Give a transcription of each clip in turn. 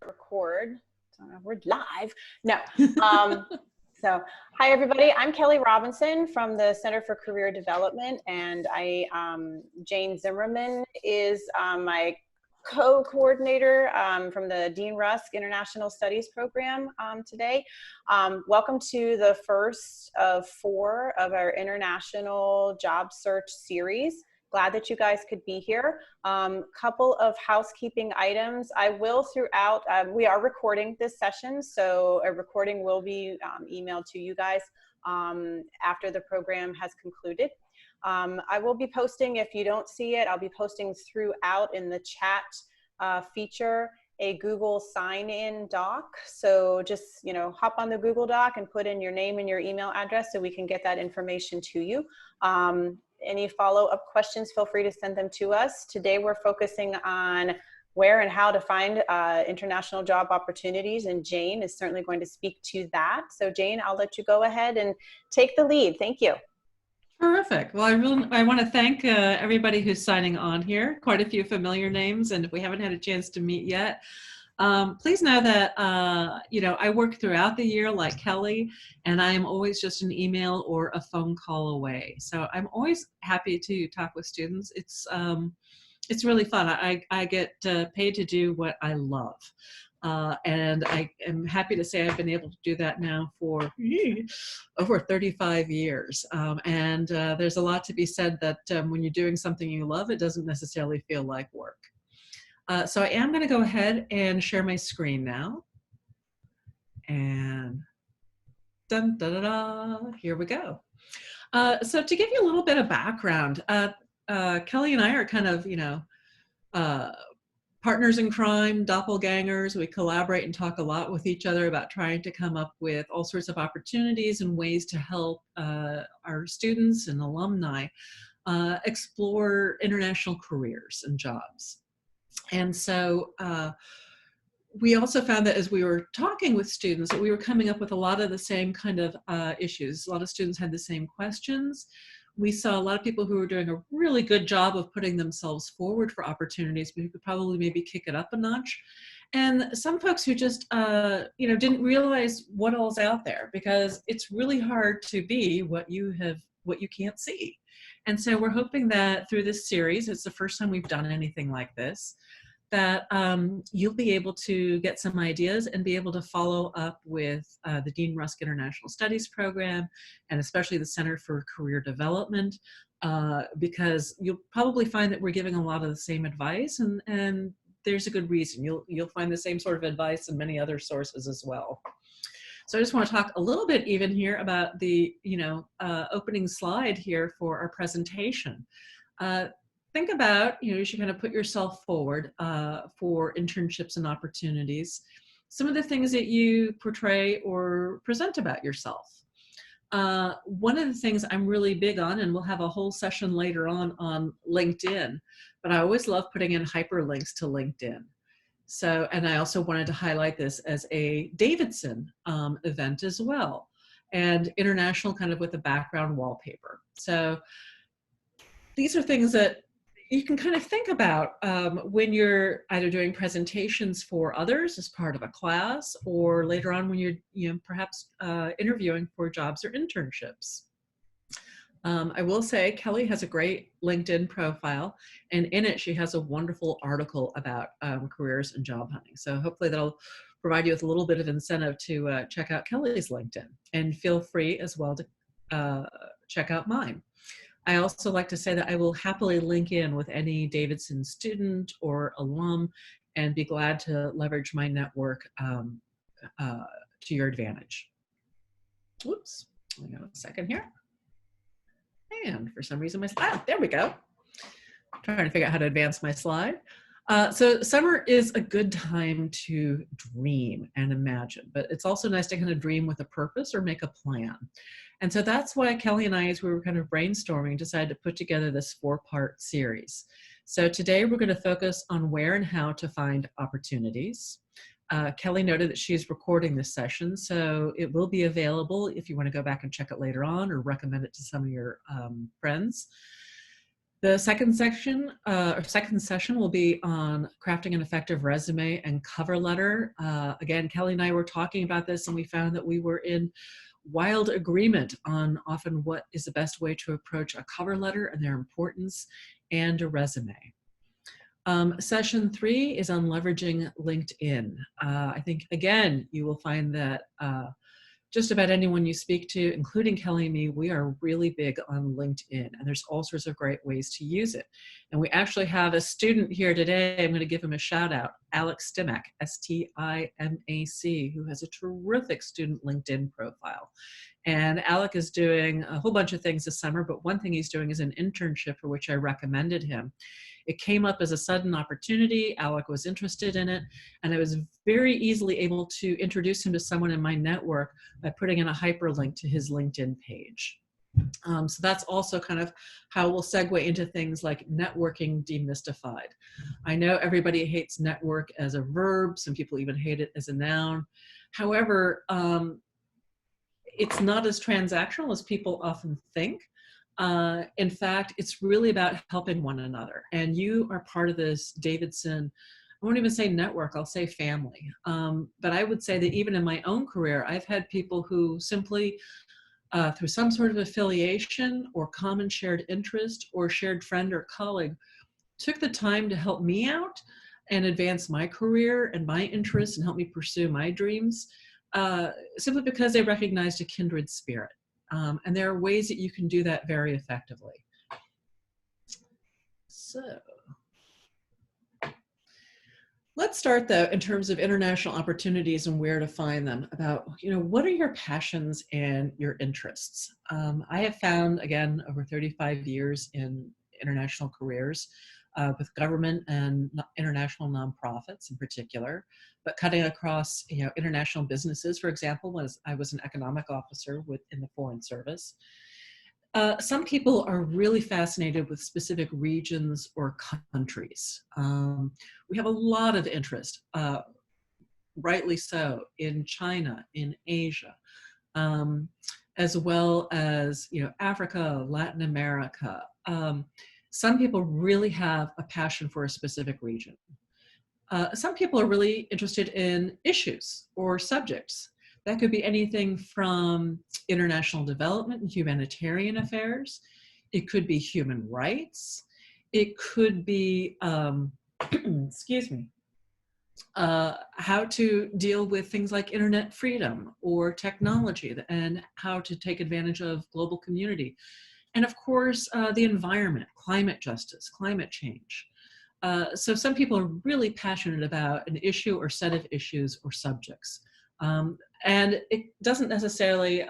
record. We're live. No. So hi, everybody. I'm Kelly Robinson from the Center for Career Development, and Jane Zimmerman is my co-coordinator from the Dean Rusk International Studies Program today. Welcome to the first of 4 of our international job search series. Glad that you guys could be here. Couple of housekeeping items. I will throughout, we are recording this session, so a recording will be emailed to you guys after the program has concluded. I will be posting, if you don't see it, I'll be posting throughout in the chat feature a Google sign-in doc. So just, hop on the Google Doc and put in your name and your email address so we can get that information to you. Any follow-up questions, feel free to send them to us. Today we're focusing on where and how to find international job opportunities, and Jane is certainly going to speak to that. So Jane, I'll let you go ahead and take the lead. Thank you. Terrific. Well, I want to thank everybody who's signing on here. Quite a few familiar names, and if we haven't had a chance to meet yet, please know that I work throughout the year like Kelly, and I am always just an email or a phone call away. So I'm always happy to talk with students. It's really fun. I get paid to do what I love. And I am happy to say I've been able to do that now for over 35 years. And there's a lot to be said that when you're doing something you love, it doesn't necessarily feel like work. So I am going to go ahead and share my screen now. And dun, da, da, da, here we go. So to give you a little bit of background, Kelly and I are kind of, partners in crime, doppelgangers. We collaborate and talk a lot with each other about trying to come up with all sorts of opportunities and ways to help our students and alumni explore international careers and jobs. And so we also found that as we were talking with students, that we were coming up with a lot of the same kind of issues. A lot of students had the same questions. We saw a lot of people who were doing a really good job of putting themselves forward for opportunities, but who could probably maybe kick it up a notch. And some folks who just, didn't realize what all's out there, because it's really hard to be what you can't see. And so we're hoping that through this series, it's the first time we've done anything like this, that you'll be able to get some ideas and be able to follow up with the Dean Rusk International Studies Program, and especially the Center for Career Development, because you'll probably find that we're giving a lot of the same advice, and there's a good reason. You'll find the same sort of advice in many other sources as well. So I just want to talk a little bit even here about the opening slide here for our presentation. Think about, you should kind of put yourself forward for internships and opportunities. Some of the things that you portray or present about yourself. One of the things I'm really big on, and we'll have a whole session later on LinkedIn, but I always love putting in hyperlinks to LinkedIn. So, and I also wanted to highlight this as a Davidson event as well, and international kind of with a background wallpaper. So these are things that you can kind of think about when you're either doing presentations for others as part of a class, or later on when you're perhaps interviewing for jobs or internships. I will say Kelly has a great LinkedIn profile, and in it she has a wonderful article about careers and job hunting. So hopefully that'll provide you with a little bit of incentive to check out Kelly's LinkedIn, and feel free as well to check out mine. I also like to say that I will happily link in with any Davidson student or alum, and be glad to leverage my network to your advantage. Whoops, hang on a second here. And for some reason there we go. I'm trying to figure out how to advance my slide. So summer is a good time to dream and imagine, but it's also nice to kind of dream with a purpose or make a plan. And so that's why Kelly and I, as we were kind of brainstorming, decided to put together this 4-part series. So today we're going to focus on where and how to find opportunities. Kelly noted that she's recording this session, so it will be available if you want to go back and check it later on, or recommend it to some of your friends. The second section, or second session, will be on crafting an effective resume and cover letter. Again, Kelly and I were talking about this, and we found that we were in wild agreement on often what is the best way to approach a cover letter and their importance, and a resume. Session 3 is on leveraging LinkedIn. I think, again, you will find that just about anyone you speak to, including Kelly and me, we are really big on LinkedIn, and there's all sorts of great ways to use it. And we actually have a student here today. I'm going to give him a shout out, Alex Stimac, S-T-I-M-A-C, who has a terrific student LinkedIn profile. And Alec is doing a whole bunch of things this summer, but one thing he's doing is an internship for which I recommended him. It came up as a sudden opportunity. Alec was interested in it, and I was very easily able to introduce him to someone in my network by putting in a hyperlink to his LinkedIn page. So that's also kind of how we'll segue into things like networking demystified. I know everybody hates network as a verb. Some people even hate it as a noun. However, it's not as transactional as people often think. In fact, it's really about helping one another. And you are part of this Davidson, I won't even say network, I'll say family. But I would say that even in my own career, I've had people who simply, through some sort of affiliation or common shared interest or shared friend or colleague, took the time to help me out and advance my career and my interests and help me pursue my dreams, simply because they recognized a kindred spirit. And there are ways that you can do that very effectively. So let's start though in terms of international opportunities and where to find them, about, what are your passions and your interests? I have found, again, over 35 years in international careers, with government and international nonprofits in particular, but cutting across, international businesses. For example, I was an economic officer in the Foreign Service. Some people are really fascinated with specific regions or countries. We have a lot of interest, rightly so, in China, in Asia, as well as, Africa, Latin America. Some people really have a passion for a specific region. Some people are really interested in issues or subjects. That could be anything from international development and humanitarian affairs. It could be human rights. It could be, excuse me, how to deal with things like internet freedom or technology and how to take advantage of global community. And of course, the environment, climate justice, climate change. So some people are really passionate about an issue or set of issues or subjects. And it doesn't necessarily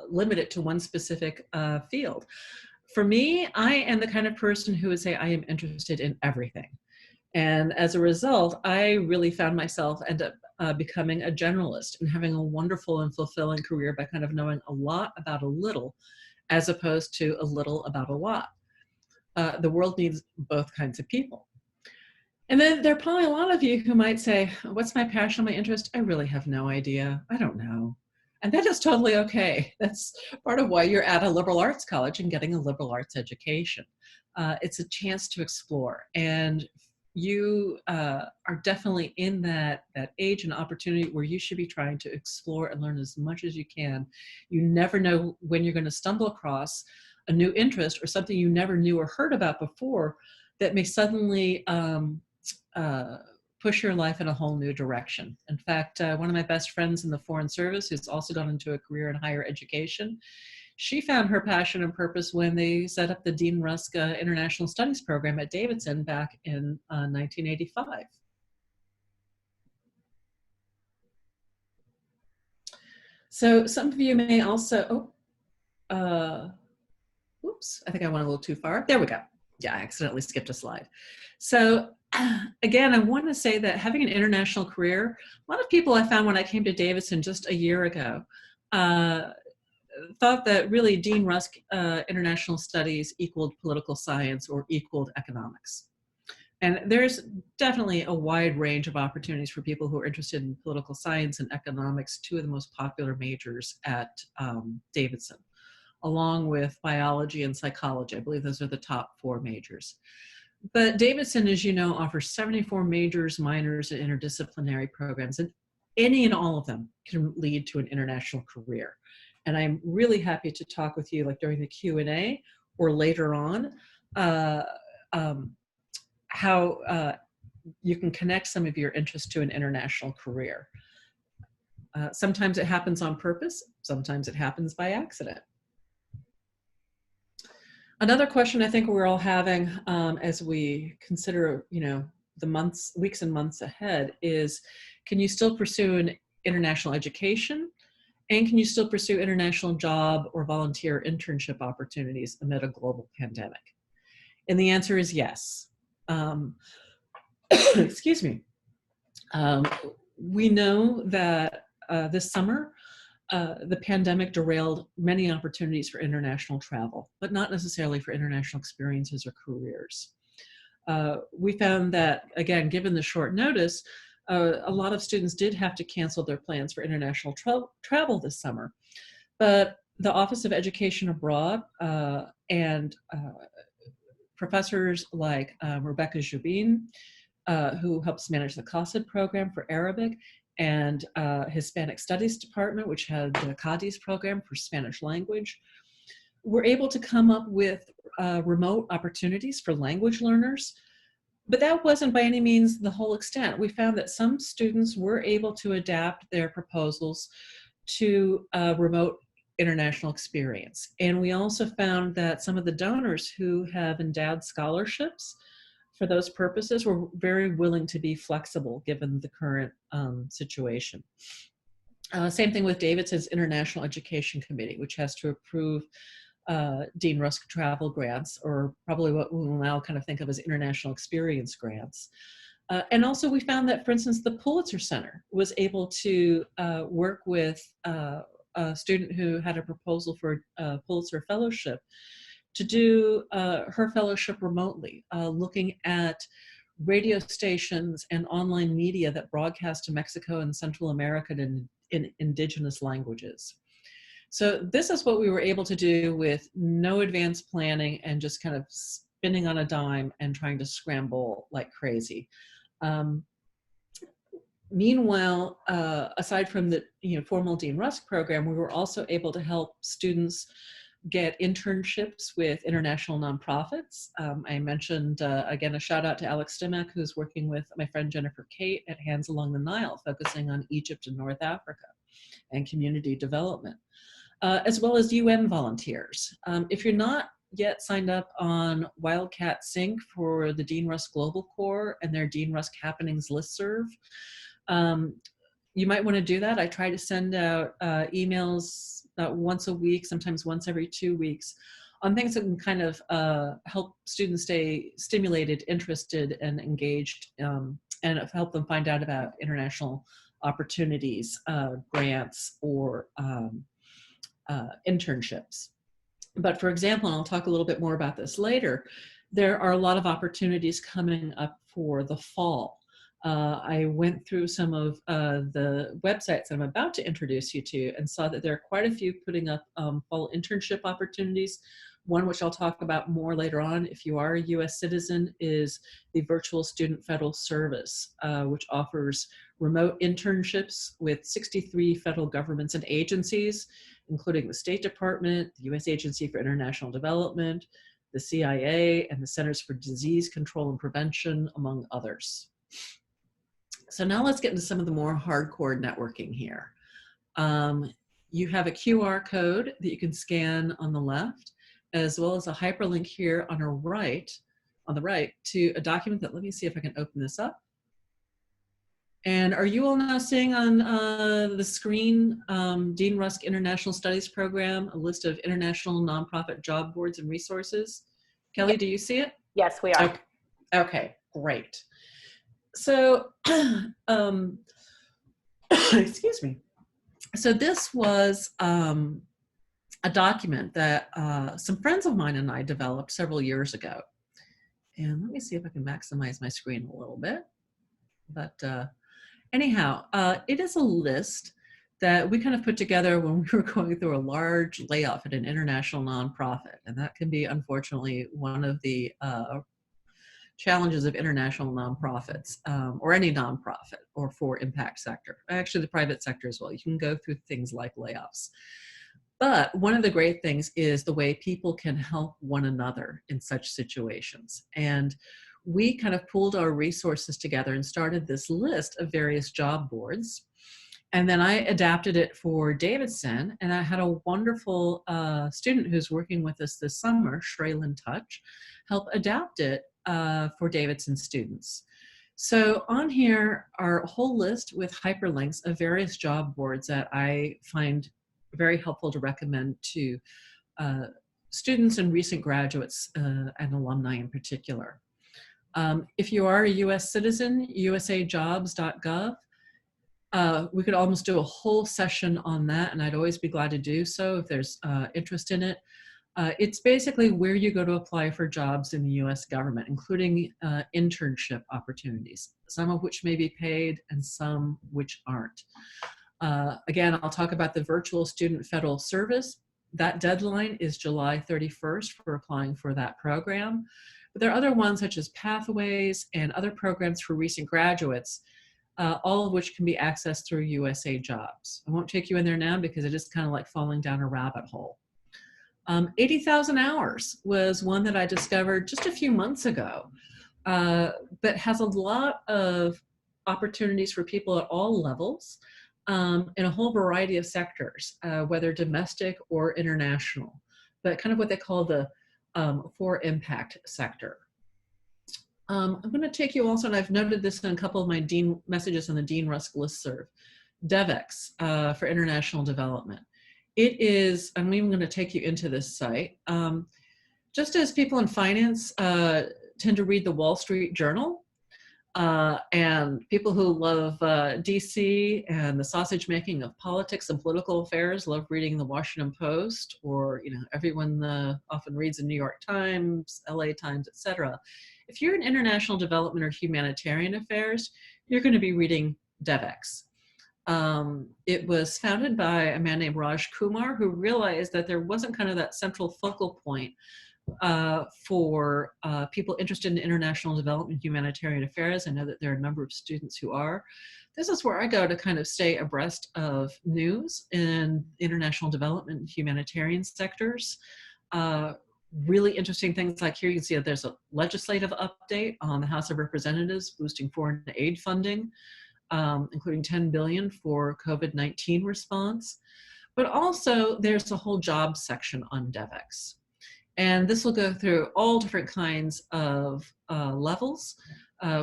limit it to one specific field. For me, I am the kind of person who would say I am interested in everything. And as a result, I really found myself end up becoming a generalist and having a wonderful and fulfilling career by kind of knowing a lot about a little, as opposed to a little about a lot. The world needs both kinds of people. And then there are probably a lot of you who might say, what's my passion, my interest? I really have no idea. I don't know. And that is totally okay. That's part of why you're at a liberal arts college and getting a liberal arts education. It's a chance to explore. And you are definitely in that age and opportunity where you should be trying to explore and learn as much as you can. You never know when you're going to stumble across a new interest or something you never knew or heard about before that may suddenly push your life in a whole new direction. In fact, one of my best friends in the Foreign Service, who's also gone into a career in higher education, she found her passion and purpose when they set up the Dean Rusk International Studies program at Davidson back in 1985. So some of you may also, oops, I think I went a little too far. There we go. Yeah, I accidentally skipped a slide. So again, I want to say that having an international career, a lot of people I found when I came to Davidson just a year ago, thought that really Dean Rusk International Studies equaled political science or equaled economics. And there's definitely a wide range of opportunities for people who are interested in political science and economics, two of the most popular majors at Davidson. along with biology and psychology. I believe those are the top 4 majors. But Davidson, as you know, offers 74 majors, minors, and interdisciplinary programs, and any and all of them can lead to an international career. And I'm really happy to talk with you, like during the Q&A or later on, how you can connect some of your interests to an international career. Sometimes it happens on purpose, sometimes it happens by accident. Another question I think we're all having as we consider, the weeks and months ahead is, can you still pursue an international education? And can you still pursue international job or volunteer internship opportunities amid a global pandemic? And the answer is yes. Excuse me. We know that this summer, the pandemic derailed many opportunities for international travel, but not necessarily for international experiences or careers. We found that, again, given the short notice, a lot of students did have to cancel their plans for international travel this summer. But the Office of Education Abroad and professors like Rebecca Jubin, who helps manage the CASID program for Arabic, and Hispanic Studies Department, which had the CADIS program for Spanish language, were able to come up with remote opportunities for language learners. But that wasn't by any means the whole extent. We found that some students were able to adapt their proposals to a remote international experience. And we also found that some of the donors who have endowed scholarships for those purposes were very willing to be flexible given the current situation. Same thing with Davidson's International Education Committee, which has to approve Dean Rusk travel grants, or probably what we will now kind of think of as international experience grants. And also we found that, for instance, the Pulitzer Center was able to work with a student who had a proposal for a Pulitzer Fellowship to do her fellowship remotely, looking at radio stations and online media that broadcast to Mexico and Central America in indigenous languages. So this is what we were able to do with no advanced planning and just kind of spinning on a dime and trying to scramble like crazy. Meanwhile, aside from the formal Dean Rusk program, we were also able to help students get internships with international nonprofits. I mentioned, again, a shout out to Alex Stimac, who's working with my friend Jennifer Kate at Hands Along the Nile, focusing on Egypt and North Africa and community development, as well as UN volunteers. If you're not yet signed up on Wildcat Sync for the Dean Rusk Global Corps and their Dean Rusk Happenings listserv, you might want to do that. I try to send out emails once a week, sometimes once every 2 weeks, on things that can kind of help students stay stimulated, interested, and engaged, and help them find out about international opportunities, grants, or internships. But for example, and I'll talk a little bit more about this later, there are a lot of opportunities coming up for the fall. I went through some of the websites that I'm about to introduce you to and saw that there are quite a few putting up fall internship opportunities. One which I'll talk about more later on, if you are a US citizen, is the Virtual Student Federal Service, which offers remote internships with 63 federal governments and agencies, including the State Department, the US Agency for International Development, the CIA, and the Centers for Disease Control and Prevention, among others. So now let's get into some of the more hardcore networking here. You have a QR code that you can scan on the left, as well as a hyperlink here on the right to a document that, let me see if I can open this up. And are you all now seeing on the screen Dean Rusk International Studies Program, a list of international nonprofit job boards and resources? Kelly, do you see it? Yes, we are. Okay, great. So, excuse me. So this was a document that some friends of mine and I developed several years ago. And let me see if I can maximize my screen a little bit. But anyhow, it is a list that we kind of put together when we were going through a large layoff at an international nonprofit. And that can be, unfortunately, one of the challenges of international nonprofits, or any nonprofit or for impact sector. Actually, the private sector as well. You can go through things like layoffs. But one of the great things is the way people can help one another in such situations. And we kind of pooled our resources together and started this list of various job boards. And then I adapted it for Davidson, and I had a wonderful student who's working with us this summer, Shraylin Touch, help adapt it for Davidson students. So on here are a whole list with hyperlinks of various job boards that I find very helpful to recommend to students and recent graduates and alumni in particular. If you are a US citizen, usajobs.gov. We could almost do a whole session on that, and I'd always be glad to do so if there's interest in it. It's basically where you go to apply for jobs in the US government, including internship opportunities, some of which may be paid and some which aren't. Again, I'll talk about the virtual student federal service. That deadline is July 31st for applying for that program. But there are other ones such as Pathways and other programs for recent graduates, all of which can be accessed through USA Jobs. I won't take you in there now because it is kind of like falling down a rabbit hole. 80,000 hours was one that I discovered just a few months ago, but has a lot of opportunities for people at all levels in a whole variety of sectors, whether domestic or international, but kind of what they call the for impact sector. I'm going to take you also, and I've noted this in a couple of my Dean messages on the Dean Rusk listserv, Devex for international development. It is, I'm even going to take you into this site. Just as people in finance tend to read the Wall Street Journal, and people who love DC and the sausage making of politics and political affairs love reading the Washington Post, or everyone often reads the New York Times, LA Times, etc. If you're in international development or humanitarian affairs, you're going to be reading Devex. It was founded by a man named Raj Kumar, who realized that there wasn't kind of that central focal point for people interested in international development, humanitarian affairs. I know that there are a number of students who are. This is where I go to kind of stay abreast of news in international development and humanitarian sectors. Really interesting things like here you can see that there's a legislative update on the House of Representatives boosting foreign aid funding, including $10 billion for COVID-19 response. But also there's a whole job section on Devex. And this will go through all different kinds of levels,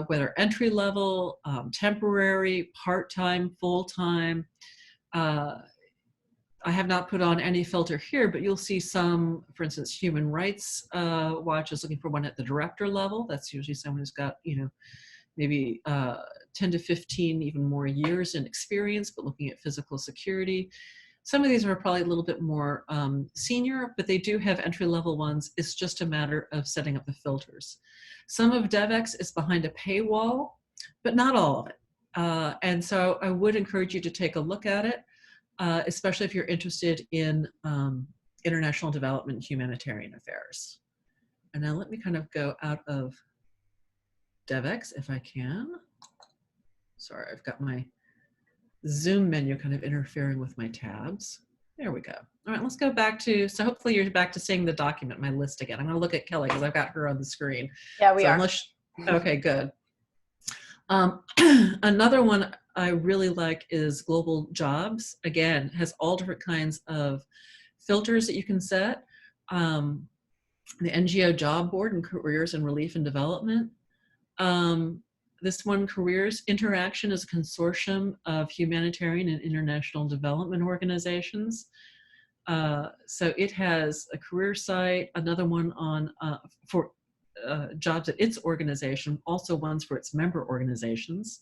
whether entry level, temporary, part-time, full-time. I have not put on any filter here, but you'll see some, for instance, Human Rights Watch is looking for one at the director level. That's usually someone who's got, maybe 10 to 15, even more years in experience, but looking at physical security. Some of these are probably a little bit more senior, but they do have entry-level ones. It's just a matter of setting up the filters. Some of Devex is behind a paywall, but not all of it. And so I would encourage you to take a look at it, especially if you're interested in international development and humanitarian affairs. And now let me kind of go out of Devex if I can. Sorry, I've got my Zoom menu kind of interfering with my tabs. There we go. All right, let's go back to, so hopefully you're back to seeing the document, my list again. I'm going to look at Kelly because I've got her on the screen. Yeah, we are. Okay, good. Another one I really like is Global Jobs. Again, has all different kinds of filters that you can set. The NGO Job Board and Careers and Relief and Development. This one, Careers Interaction, is a consortium of humanitarian and international development organizations. So it has a career site, another one on for jobs at its organization, also ones for its member organizations.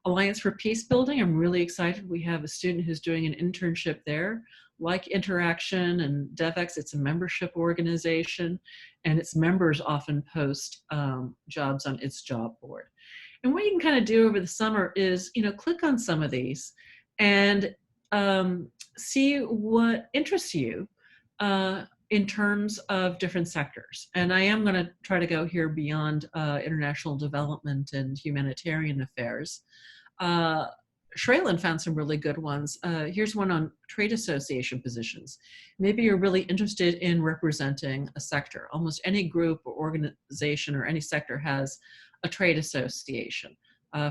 Alliance for Peace Building, I'm really excited. We have a student who's doing an internship there. Like Interaction and Devex, it's a membership organization, and its members often post jobs on its job board. And what you can kind of do over the summer is, click on some of these and see what interests you in terms of different sectors. And I am going to try to go here beyond international development and humanitarian affairs. Shrelin found some really good ones. Here's one on trade association positions. Maybe you're really interested in representing a sector. Almost any group or organization or any sector has a trade association.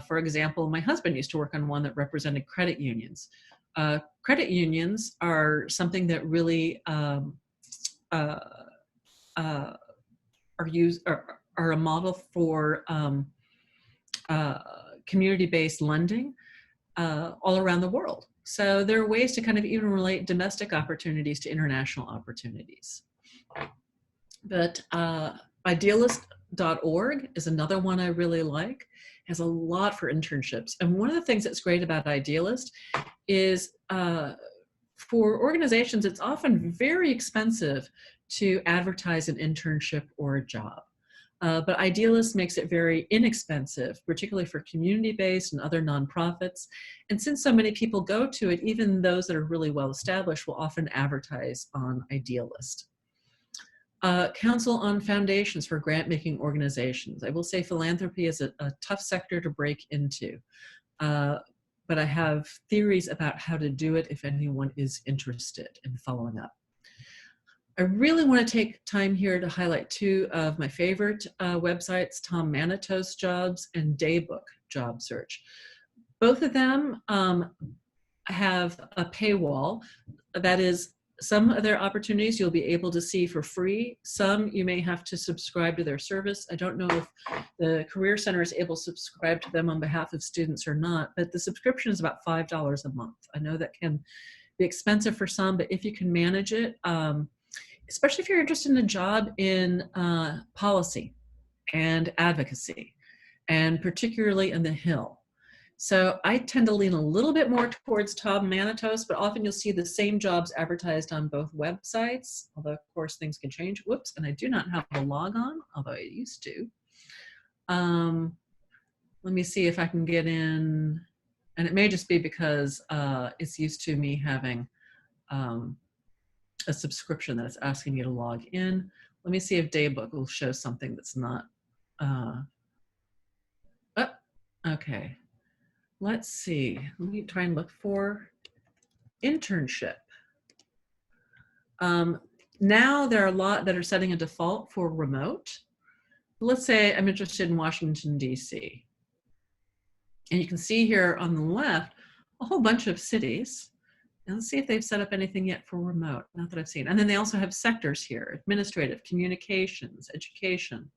For example, my husband used to work on one that represented credit unions. Credit unions are something that really are a model for community-based lending all around the world. So there are ways to kind of even relate domestic opportunities to international opportunities. But Idealist.org is another one I really like. It has a lot for internships. And one of the things that's great about Idealist is for organizations, it's often very expensive to advertise an internship or a job. But Idealist makes it very inexpensive, particularly for community-based and other nonprofits. And since so many people go to it, even those that are really well established will often advertise on Idealist. Council on Foundations for grant-making organizations. I will say philanthropy is a tough sector to break into, but I have theories about how to do it if anyone is interested in following up. I really want to take time here to highlight two of my favorite websites, Tom Manitos Jobs and Daybook Job Search. Both of them have a paywall. That is, some of their opportunities you'll be able to see for free. Some you may have to subscribe to their service. I don't know if the Career Center is able to subscribe to them on behalf of students or not, but the subscription is about $5 a month. I know that can be expensive for some, but if you can manage it, especially if you're interested in a job in policy and advocacy, and particularly in the Hill. So I tend to lean a little bit more towards Tom Manitos, but often you'll see the same jobs advertised on both websites, although of course things can change. Whoops, and I do not have a log on, although I used to. Let me see if I can get in, and it may just be because it's used to me having a subscription that is asking you to log in. Let me see if Daybook will show something that's not, okay. Let's see, let me try and look for internship. Now there are a lot that are setting a default for remote. Let's say I'm interested in Washington, DC. And you can see here on the left, a whole bunch of cities. And let's see if they've set up anything yet for remote, not that I've seen. And then they also have sectors here, administrative, communications, education,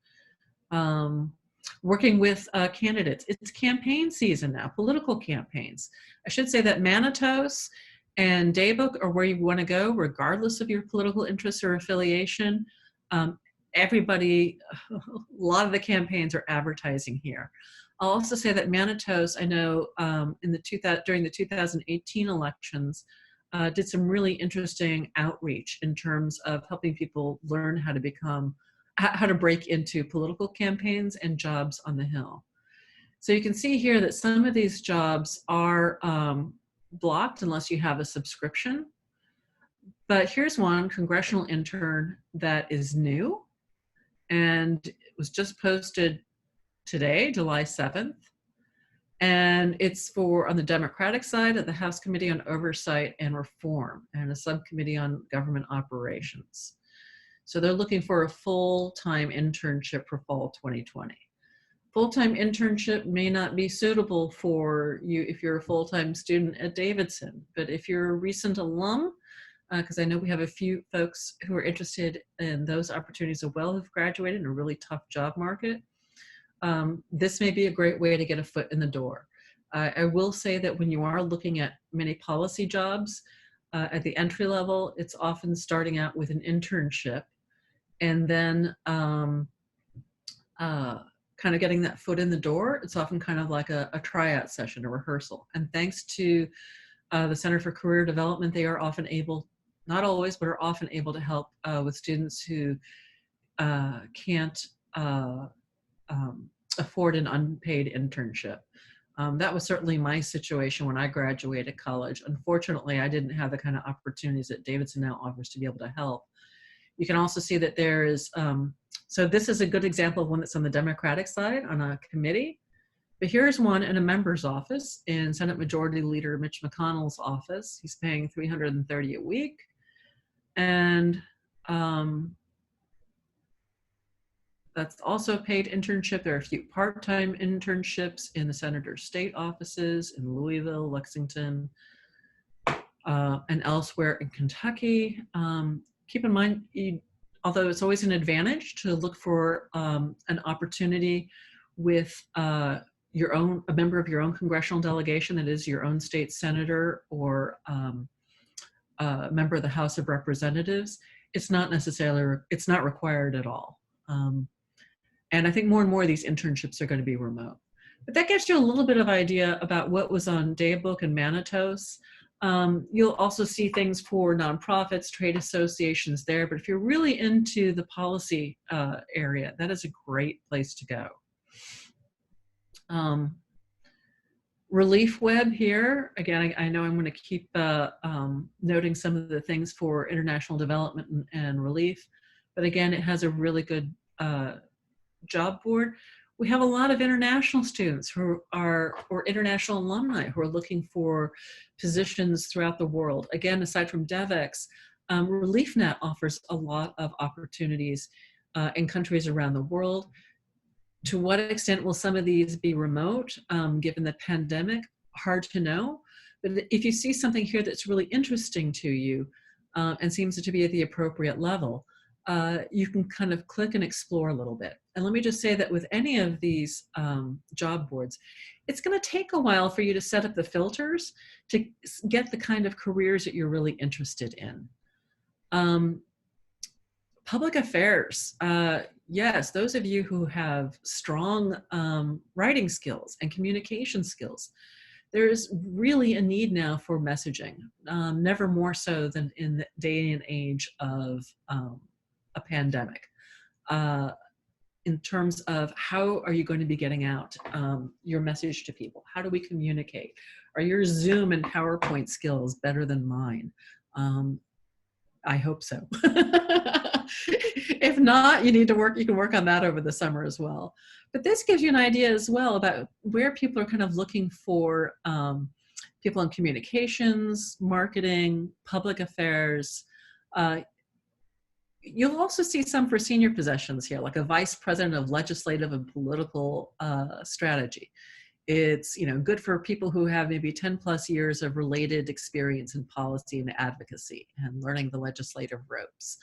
working with candidates. It's campaign season now, political campaigns. I should say that Manitos and Daybook are where you want to go, regardless of your political interests or affiliation. Everybody, a lot of the campaigns are advertising here. I'll also say that Manitos, I know during the 2018 elections, did some really interesting outreach in terms of helping people learn how to break into political campaigns and jobs on the Hill. So you can see here that some of these jobs are blocked unless you have a subscription. But here's one, Congressional Intern, that is new. And it was just posted today, July 7th. And it's on the Democratic side of the House Committee on Oversight and Reform and a subcommittee on government operations. So they're looking for a full-time internship for fall 2020. Full-time internship may not be suitable for you if you're a full-time student at Davidson, but if you're a recent alum, because I know we have a few folks who are interested in those opportunities as well who've graduated in a really tough job market, this may be a great way to get a foot in the door. I will say that when you are looking at many policy jobs at the entry level, it's often starting out with an internship and then kind of getting that foot in the door. It's often kind of like a tryout session, a rehearsal. And thanks to the Center for Career Development, they are often able, not always, but are often able to help with students who can't afford an unpaid internship. That was certainly my situation when I graduated college. Unfortunately, I didn't have the kind of opportunities that Davidson now offers to be able to help. You can also see that there is, so this is a good example of one that's on the Democratic side on a committee. But here's one in a member's office in Senate Majority Leader Mitch McConnell's office. He's paying $330 a week. And that's also a paid internship. There are a few part-time internships in the senator's state offices in Louisville, Lexington, and elsewhere in Kentucky. Keep in mind, although it's always an advantage to look for an opportunity with a member of your own congressional delegation, that is your own state senator or a member of the House of Representatives, it's not required at all. And I think more and more of these internships are going to be remote. But that gives you a little bit of idea about what was on Daybook and Manitos. You'll also see things for nonprofits, trade associations there, but if you're really into the policy area, that is a great place to go. Relief Web here, again, I know I'm going to keep noting some of the things for international development and relief, but again, it has a really good job board. We have a lot of international students or international alumni who are looking for positions throughout the world. Again, aside from Devex, ReliefNet offers a lot of opportunities in countries around the world. To what extent will some of these be remote, given the pandemic? Hard to know. But if you see something here that's really interesting to you and seems to be at the appropriate level, you can kind of click and explore a little bit. And let me just say that with any of these job boards, it's going to take a while for you to set up the filters to get the kind of careers that you're really interested in. Public affairs. Yes, those of you who have strong writing skills and communication skills, there's really a need now for messaging, never more so than in the day and age of a pandemic. In terms of how are you going to be getting out your message to people? How do we communicate? Are your Zoom and PowerPoint skills better than mine? I hope so. If not, you need to work, you can work on that over the summer as well. But this gives you an idea as well about where people are kind of looking for people in communications, marketing, public affairs. You'll also see some for senior positions here, like a vice president of legislative and political strategy. It's good for people who have maybe 10 plus years of related experience in policy and advocacy and learning the legislative ropes.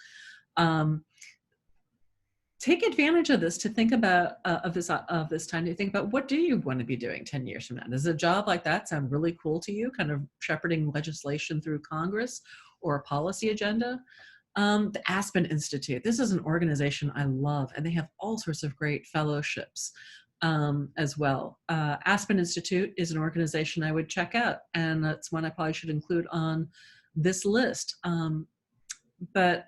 Take advantage of this to think about of this time to think about, what do you want to be doing 10 years from now? Does a job like that sound really cool to you, kind of shepherding legislation through Congress or a policy agenda? The Aspen Institute, this is an organization I love, and they have all sorts of great fellowships as well. Aspen Institute is an organization I would check out, and that's one I probably should include on this list. But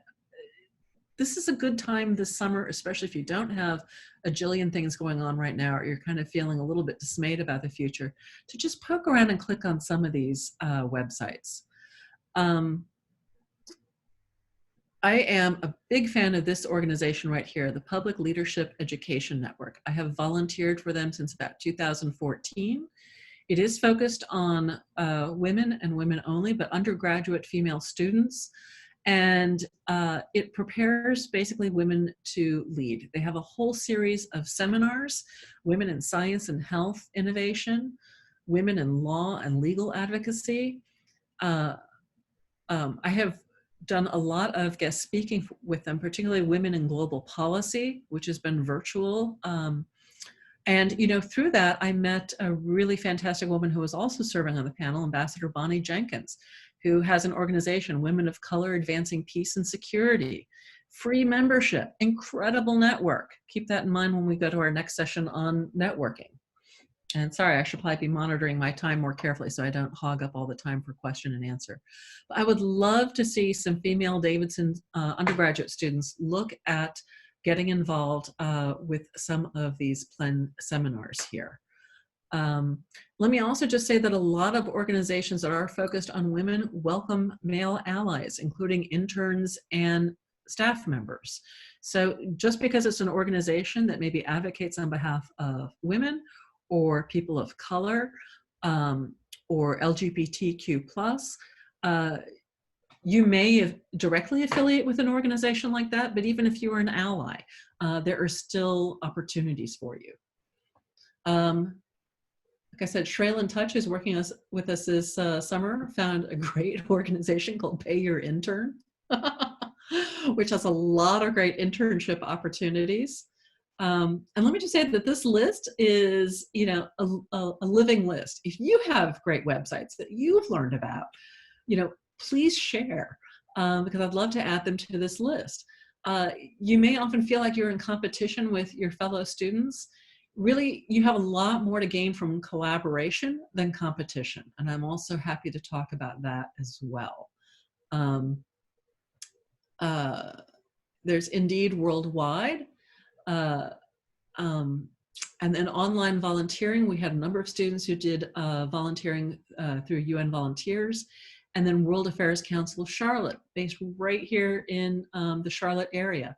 this is a good time this summer, especially if you don't have a jillion things going on right now, or you're kind of feeling a little bit dismayed about the future, to just poke around and click on some of these websites. I am a big fan of this organization right here, the Public Leadership Education Network. I have volunteered for them since about 2014. It is focused on women and women only, but undergraduate female students. And it prepares basically women to lead. They have a whole series of seminars, women in science and health innovation, women in law and legal advocacy. I have done a lot of guest speaking with them, particularly women in global policy, which has been virtual. And through that, I met a really fantastic woman who was also serving on the panel, Ambassador Bonnie Jenkins, who has an organization, Women of Color Advancing Peace and Security. Free membership, incredible network. Keep that in mind when we go to our next session on networking. And sorry, I should probably be monitoring my time more carefully so I don't hog up all the time for question and answer. But I would love to see some female Davidson undergraduate students look at getting involved with some of these PLEN seminars here. Let me also just say that a lot of organizations that are focused on women welcome male allies, including interns and staff members. So just because it's an organization that maybe advocates on behalf of women or people of color or LGBTQ+, you may directly affiliate with an organization like that, but even if you are an ally, there are still opportunities for you. Like I said, Shrail in Touch is working with us this summer, found a great organization called Pay Your Intern, which has a lot of great internship opportunities. And let me just say that this list is, you know, a living list. If you have great websites that you've learned about, you know, please share, because I'd love to add them to this list. You may often feel like you're in competition with your fellow students. Really, you have a lot more to gain from collaboration than competition. And I'm also happy to talk about that as well. There's Indeed Worldwide. And then online volunteering. We had a number of students who did volunteering through UN Volunteers. And then World Affairs Council of Charlotte, based right here in the Charlotte area.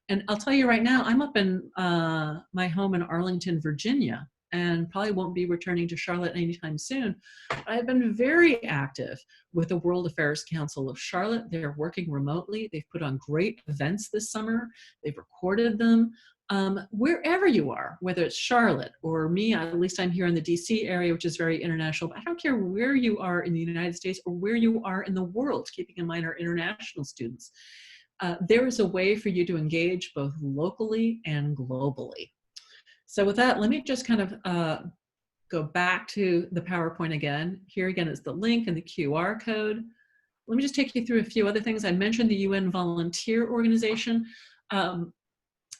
And I'll tell you right now, I'm up in my home in Arlington, Virginia, and probably won't be returning to Charlotte anytime soon. I've been very active with the World Affairs Council of Charlotte. They're working remotely. They've put on great events this summer. They've recorded them. Wherever you are, whether it's Charlotte or me, at least I'm here in the DC area, which is very international, but I don't care where you are in the United States or where you are in the world, keeping in mind our international students. There is a way for you to engage both locally and globally. So with that, let me just kind of go back to the PowerPoint again. Here again is the link and the QR code. Let me just take you through a few other things. I mentioned the UN Volunteer Organization.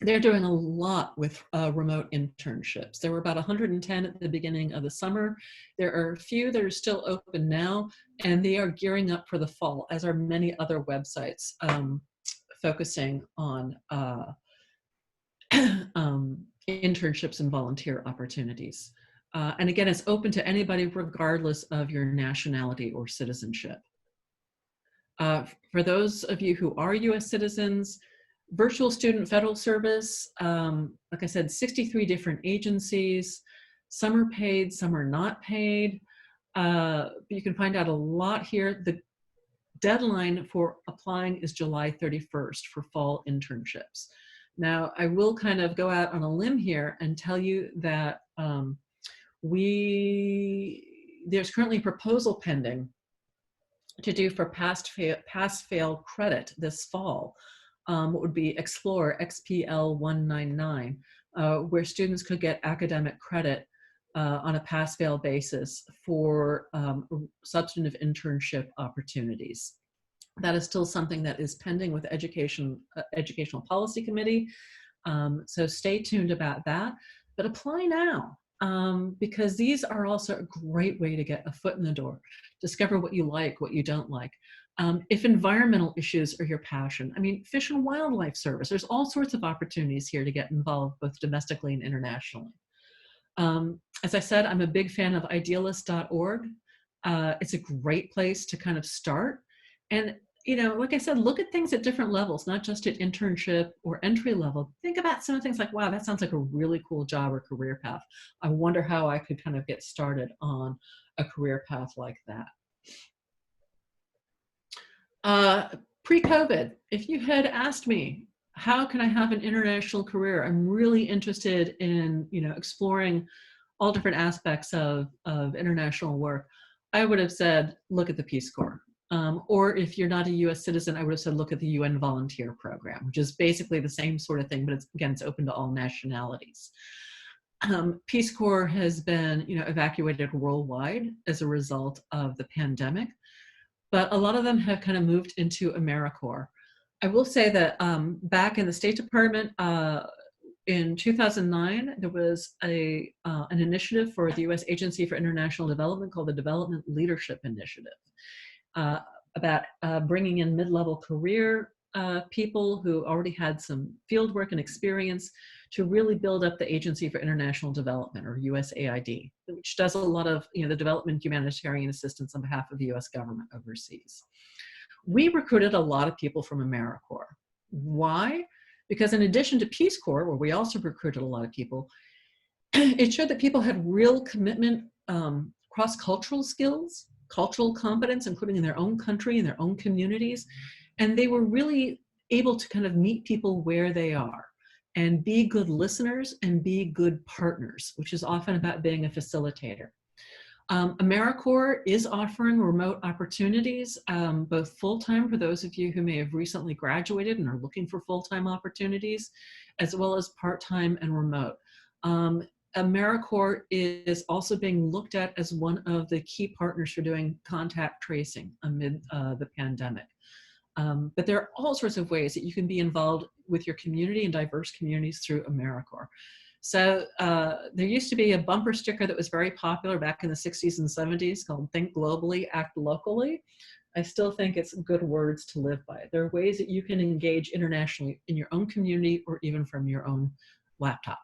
They're doing a lot with remote internships. There were about 110 at the beginning of the summer. There are a few that are still open now, and they are gearing up for the fall, as are many other websites focusing on internships and volunteer opportunities. And again, it's open to anybody regardless of your nationality or citizenship. For those of you who are US citizens, Virtual Student Federal Service, like I said, 63 different agencies. Some are paid, some are not paid. But you can find out a lot here. The deadline for applying is July 31st for fall internships. Now, I will kind of go out on a limb here and tell you that there's currently a proposal pending to do for pass-fail credit this fall. What would be Explore, XPL 199, where students could get academic credit on a pass-fail basis for substantive internship opportunities. That is still something that is pending with Educational Policy Committee, so stay tuned about that. But apply now, because these are also a great way to get a foot in the door, discover what you like, what you don't like. If environmental issues are your passion, I mean, Fish and Wildlife Service, there's all sorts of opportunities here to get involved both domestically and internationally. As I said, I'm a big fan of idealist.org. It's a great place to kind of start. And, you know, like I said, look at things at different levels, not just at internship or entry level. Think about some things like, wow, that sounds like a really cool job or career path. I wonder how I could kind of get started on a career path like that. Pre-COVID, if you had asked me, how can I have an international career? I'm really interested in, you know, exploring all different aspects of international work. I would have said, look at the Peace Corps. Or if you're not a US citizen, I would have said, look at the UN Volunteer Program, which is basically the same sort of thing, but it's, again, it's open to all nationalities. Peace Corps has been, you know, evacuated worldwide as a result of the pandemic, but a lot of them have kind of moved into AmeriCorps. I will say that back in the State Department, in 2009, there was an initiative for the US Agency for International Development called the Development Leadership Initiative, about bringing in mid-level career people who already had some field work and experience to really build up the Agency for International Development, or USAID, which does a lot of the development humanitarian assistance on behalf of the US government overseas. We recruited a lot of people from AmeriCorps. Why? Because in addition to Peace Corps, where we also recruited a lot of people, it showed that people had real commitment, cross-cultural skills, cultural competence, including in their own country, in their own communities, and they were really able to kind of meet people where they are and be good listeners and be good partners, which is often about being a facilitator. AmeriCorps is offering remote opportunities, both full-time for those of you who may have recently graduated and are looking for full-time opportunities, as well as part-time and remote. AmeriCorps is also being looked at as one of the key partners for doing contact tracing amid the pandemic. But there are all sorts of ways that you can be involved with your community and diverse communities through AmeriCorps. So there used to be a bumper sticker that was very popular back in the 60s and 70s called "Think Globally, Act Locally." I still think it's good words to live by. There are ways that you can engage internationally in your own community or even from your own laptop.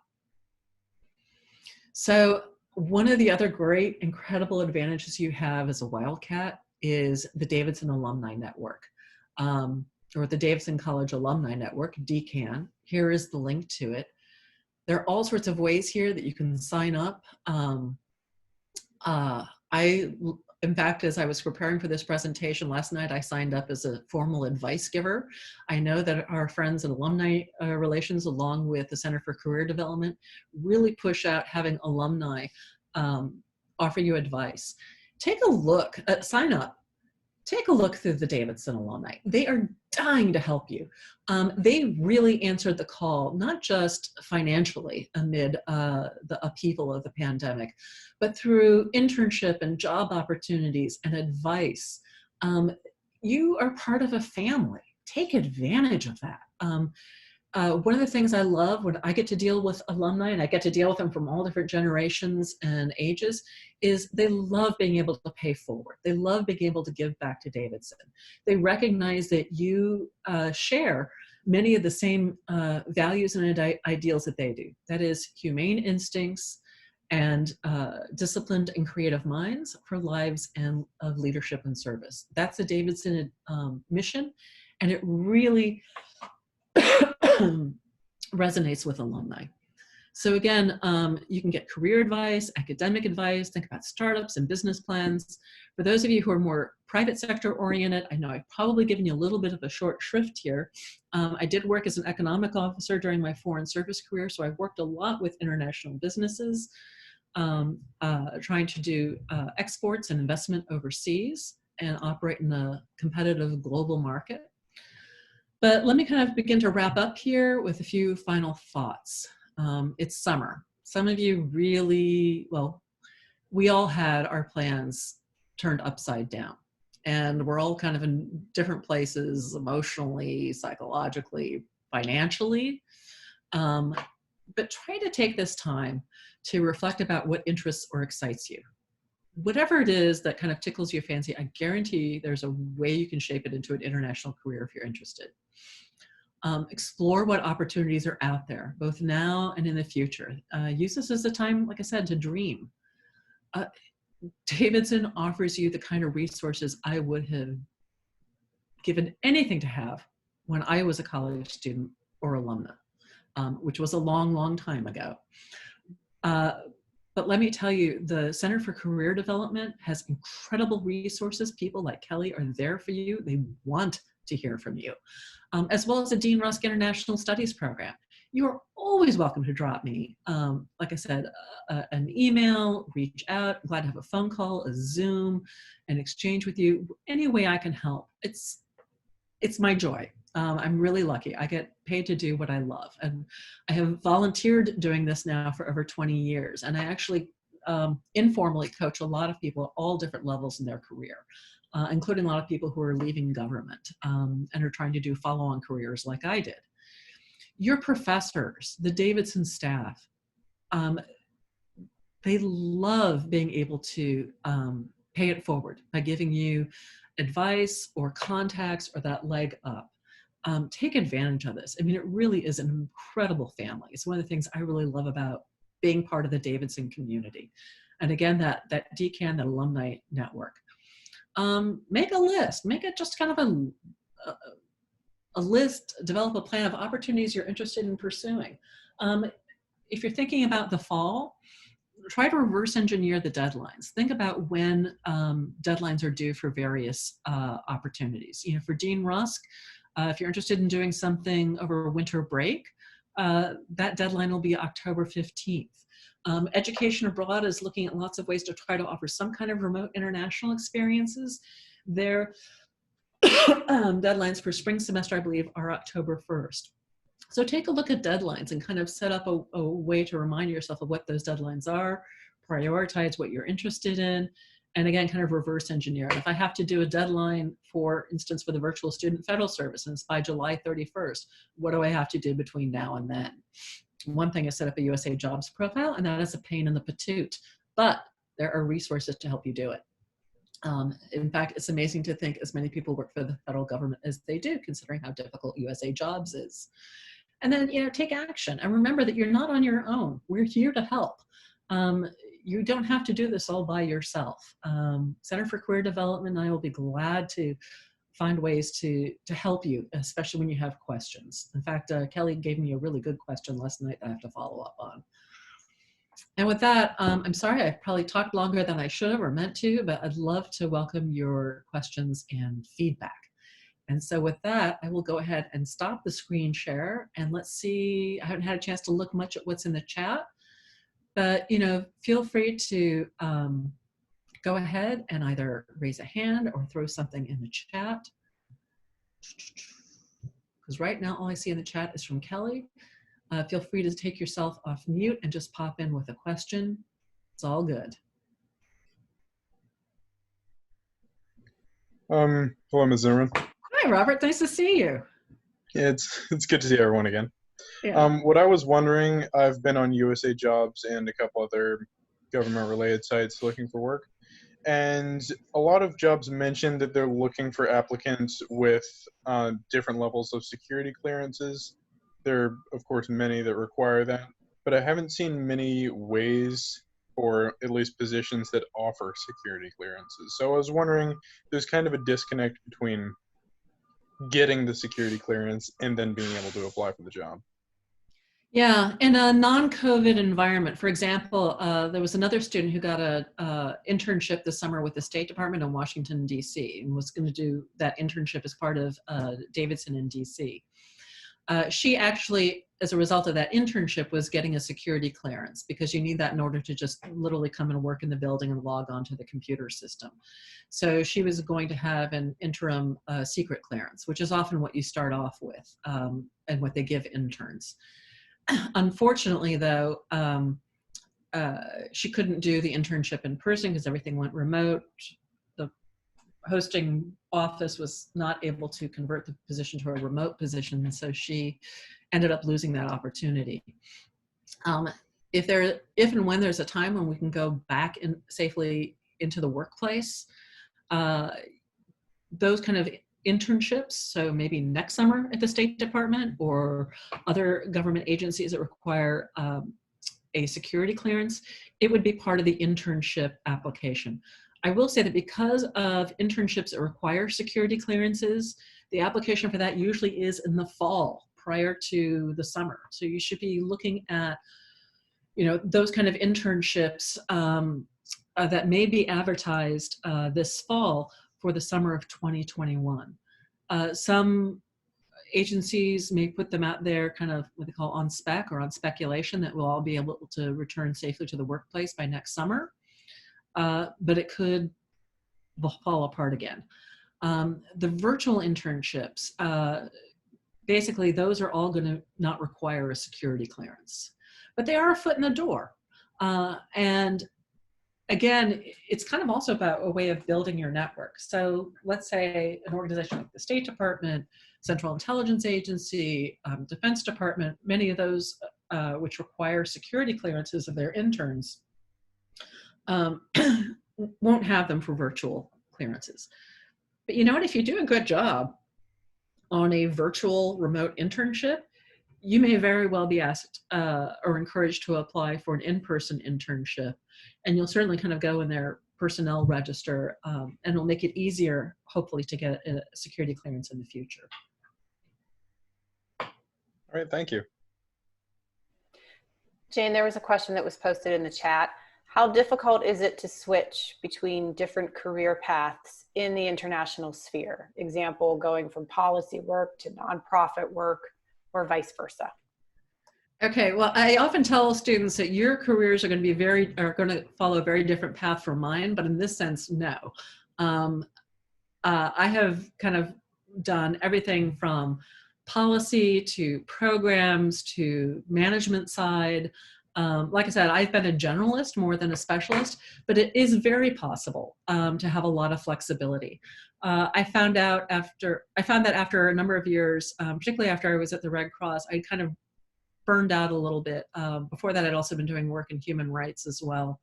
So one of the other great, incredible advantages you have as a Wildcat is the Davidson Alumni Network, or the Davidson College Alumni Network, DCAN. Here is the link to it. There are all sorts of ways here that you can sign up. In fact, as I was preparing for this presentation last night, I signed up as a formal advice giver. I know that our friends at Alumni Relations, along with the Center for Career Development, really push out having alumni offer you advice. Take a look, sign up. Take a look through the Davidson alumni. They are dying to help you. They really answered the call, not just financially amid the upheaval of the pandemic, but through internship and job opportunities and advice. You are part of a family. Take advantage of that. One of the things I love when I get to deal with alumni, and I get to deal with them from all different generations and ages, is they love being able to pay forward. They love being able to give back to Davidson. They recognize that you share many of the same values and ideals that they do. That is, humane instincts and disciplined and creative minds for lives and of leadership and service. That's the Davidson mission, and it really resonates with alumni. So again, you can get career advice, academic advice, think about startups and business plans. For those of you who are more private sector oriented, I know I've probably given you a little bit of a short shrift here. I did work as an economic officer during my foreign service career, so I've worked a lot with international businesses, trying to do exports and investment overseas and operate in a competitive global market. But let me kind of begin to wrap up here with a few final thoughts. It's summer. Some of you really, well, we all had our plans turned upside down, and we're all kind of in different places emotionally, psychologically, financially. But try to take this time to reflect about what interests or excites you. Whatever it is that kind of tickles your fancy, I guarantee there's a way you can shape it into an international career if you're interested. Explore what opportunities are out there, both now and in the future. Use this as a time, like I said, to dream. Davidson offers you the kind of resources I would have given anything to have when I was a college student or alumna, which was a long, long time ago. But let me tell you, the Center for Career Development has incredible resources. People like Kelly are there for you. They want to hear from you, as well as the Dean Rusk International Studies Program. You are always welcome to drop me, like I said, an email, reach out. I'm glad to have a phone call, a Zoom, an exchange with you. Any way I can help. It's my joy. I'm really lucky. I get paid to do what I love. And I have volunteered doing this now for over 20 years. And I actually informally coach a lot of people at all different levels in their career, including a lot of people who are leaving government and are trying to do follow-on careers like I did. Your professors, the Davidson staff, they love being able to pay it forward by giving you advice or contacts or that leg up. take advantage of this. I mean, it really is an incredible family. It's one of the things I really love about being part of the Davidson community. And again, that DCAN, that alumni network. Make a list, make it just kind of a list, develop a plan of opportunities you're interested in pursuing. If you're thinking about the fall, try to reverse engineer the deadlines. Think about when deadlines are due for various opportunities. You know, for Dean Rusk, if you're interested in doing something over winter break, that deadline will be October 15th. Education Abroad is looking at lots of ways to try to offer some kind of remote international experiences. Their deadlines for spring semester, I believe, are October 1st. So take a look at deadlines and kind of set up a way to remind yourself of what those deadlines are, prioritize what you're interested in, and again, kind of reverse engineer. If I have to do a deadline, for instance, for the virtual student federal service, and it's by July 31st, what do I have to do between now and then? One thing is set up a USA Jobs profile, and that is a pain in the patoot, but there are resources to help you do it. In fact, it's amazing to think as many people work for the federal government as they do, considering how difficult USA Jobs is. And then, you know, take action and remember that you're not on your own. We're here to help. You don't have to do this all by yourself. Center for Career Development and I will be glad to find ways to help you, especially when you have questions. In fact, Kelly gave me a really good question last night that I have to follow up on. And with that, I'm sorry, I probably talked longer than I should have or meant to, but I'd love to welcome your questions and feedback. And so with that, I will go ahead and stop the screen share and let's see, I haven't had a chance to look much at what's in the chat, but you know, feel free to go ahead and either raise a hand or throw something in the chat. Because right now, all I see in the chat is from Kelly. Feel free to take yourself off mute and just pop in with a question. It's all good. Hello, Ms. Zimmerman. Hi, Robert. Nice to see you. Yeah, it's good to see everyone again. Yeah. What I was wondering, I've been on USA Jobs and a couple other government-related sites looking for work, and a lot of jobs mentioned that they're looking for applicants with different levels of security clearances. There are, of course, many that require that, but I haven't seen many ways or at least positions that offer security clearances. So I was wondering, there's kind of a disconnect between getting the security clearance and then being able to apply for the job. Yeah, in a non-COVID environment, for example, there was another student who got an internship this summer with the State Department in Washington, D.C., and was going to do that internship as part of Davidson in D.C. She actually, as a result of that internship, was getting a security clearance because you need that in order to just literally come and work in the building and log on to the computer system. So she was going to have an interim secret clearance, which is often what you start off with and what they give interns. Unfortunately, though, she couldn't do the internship in person because everything went remote. The hosting office was not able to convert the position to a remote position, and so she ended up losing that opportunity. If and when there's a time when we can go back safely into the workplace, those kind of internships, so maybe next summer at the State Department or other government agencies that require a security clearance, it would be part of the internship application. I will say that because of internships that require security clearances, the application for that usually is in the fall prior to the summer. So you should be looking at, you know, those kind of internships that may be advertised this fall for the summer of 2021. Some agencies may put them out there kind of what they call on spec or on speculation that we'll all be able to return safely to the workplace by next summer, but it could fall apart again. The virtual internships, basically those are all going to not require a security clearance, but they are a foot in the door. And again, it's kind of also about a way of building your network. So let's say an organization like the State Department, Central Intelligence Agency, Defense Department, many of those which require security clearances of their interns won't have them for virtual clearances. But you know what, if you do a good job, on a virtual remote internship, you may very well be asked or encouraged to apply for an in-person internship. And you'll certainly kind of go in their personnel register, and it'll make it easier, hopefully, to get a security clearance in the future. All right, thank you. Jane, there was a question that was posted in the chat. How difficult is it to switch between different career paths in the international sphere? Example, going from policy work to nonprofit work, or vice versa. Okay, well, I often tell students that your careers are going to follow a very different path from mine, but in this sense, no. I have kind of done everything from policy to programs to management side. Like I said, I've been a generalist more than a specialist, but it is very possible to have a lot of flexibility. I found that after a number of years, particularly after I was at the Red Cross, I kind of burned out a little bit. Before that, I'd also been doing work in human rights as well.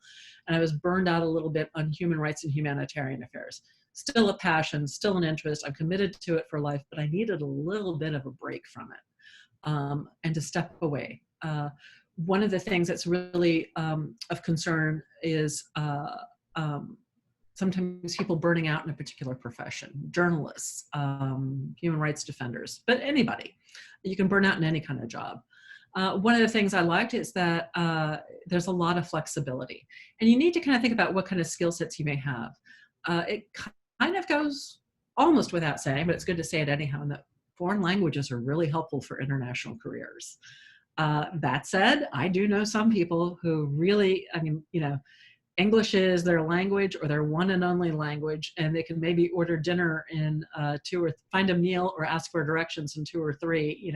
And I was burned out a little bit on human rights and humanitarian affairs. Still a passion, still an interest. I'm committed to it for life, but I needed a little bit of a break from it and to step away. One of the things that's really of concern is sometimes people burning out in a particular profession, journalists, human rights defenders, but anybody. You can burn out in any kind of job. One of the things I liked is that there's a lot of flexibility. And you need to kind of think about what kind of skill sets you may have. It kind of goes almost without saying, but it's good to say it anyhow, and that foreign languages are really helpful for international careers. That said, I do know some people who really, English is their language or their one and only language, and they can maybe order dinner in find a meal or ask for directions in 2 or 3,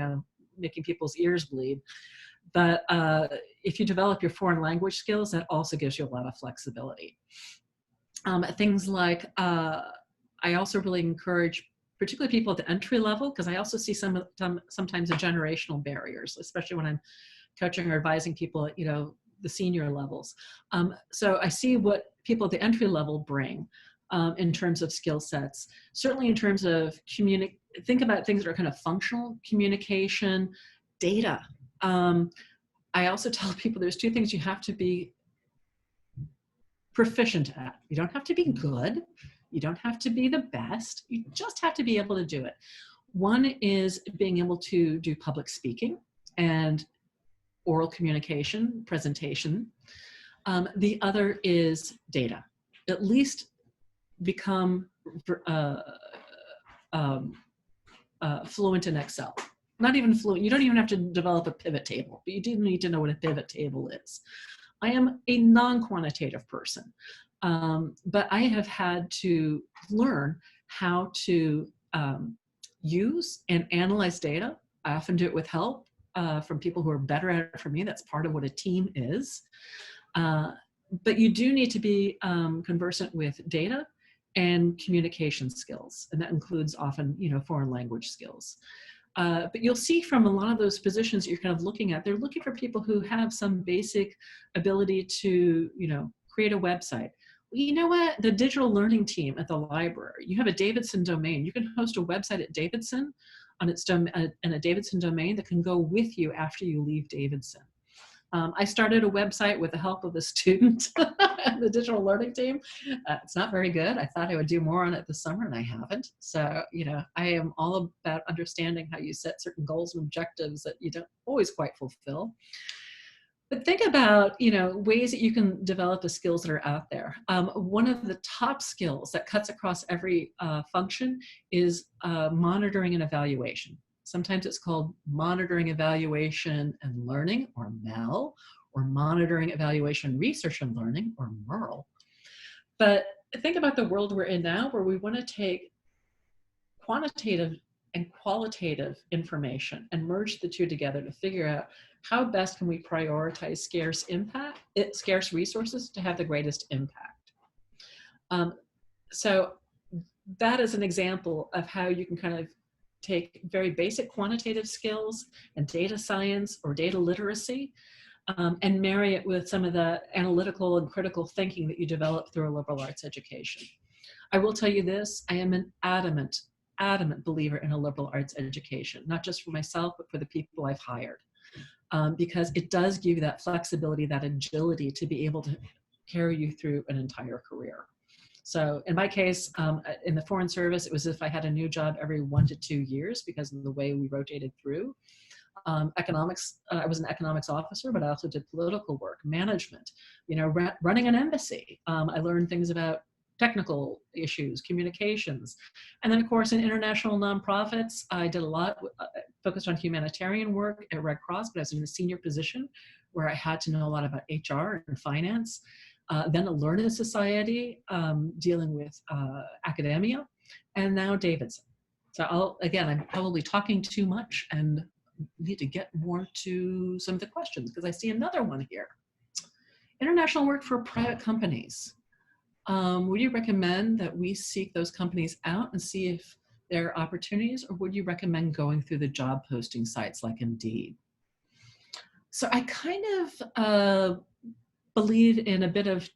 making people's ears bleed. But if you develop your foreign language skills, that also gives you a lot of flexibility. Things like, I also really encourage particularly people at the entry level, because I also see sometimes the generational barriers, especially when I'm coaching or advising people at, the senior levels. So I see what people at the entry level bring in terms of skill sets. Certainly in terms of think about things that are kind of functional communication, data. I also tell people there's 2 things you have to be proficient at. You don't have to be good. You don't have to be the best. You just have to be able to do it. One is being able to do public speaking and oral communication, presentation. The other is data. At least become fluent in Excel. Not even fluent. You don't even have to develop a pivot table, but you do need to know what a pivot table is. I am a non-quantitative person, but I have had to learn how to use and analyze data. I often do it with help from people who are better at it for me. That's part of what a team is. But you do need to be conversant with data and communication skills, and that includes often, foreign language skills. But you'll see from a lot of those positions that you're kind of looking at, they're looking for people who have some basic ability to, create a website. Well, you know what? The digital learning team at the library, you have a Davidson domain. You can host a website at Davidson on its in a Davidson domain that can go with you after you leave Davidson. I started a website with the help of a student, the digital learning team. It's not very good. I thought I would do more on it this summer, and I haven't. So, I am all about understanding how you set certain goals and objectives that you don't always quite fulfill. But think about, ways that you can develop the skills that are out there. One of the top skills that cuts across every function is monitoring and evaluation. Sometimes it's called monitoring, evaluation, and learning, or MEL, or monitoring, evaluation, research, and learning, or MERL. But think about the world we're in now, where we want to take quantitative and qualitative information and merge the 2 together to figure out how best can we prioritize scarce resources to have the greatest impact. So that is an example of how you can kind of take very basic quantitative skills and data science or data literacy and marry it with some of the analytical and critical thinking that you develop through a liberal arts education. I will tell you this, I am an adamant adamant believer in a liberal arts education, not just for myself, but for the people I've hired. Because it does give you that flexibility, that agility to be able to carry you through an entire career. So in my case, in the Foreign Service, it was as if I had a new job every 1 to 2 years because of the way we rotated through. Economics, I was an economics officer, but I also did political work, management, running an embassy. I learned things about technical issues, communications. And then of course in international nonprofits, I did a lot, focused on humanitarian work at Red Cross, but I was in a senior position where I had to know a lot about HR and finance. Then a learned society, dealing with academia, and now Davidson. So I'm probably talking too much and need to get more to some of the questions because I see another one here. International work for private companies. Would you recommend that we seek those companies out and see if there are opportunities, or would you recommend going through the job posting sites like Indeed? So I kind of believe in a bit of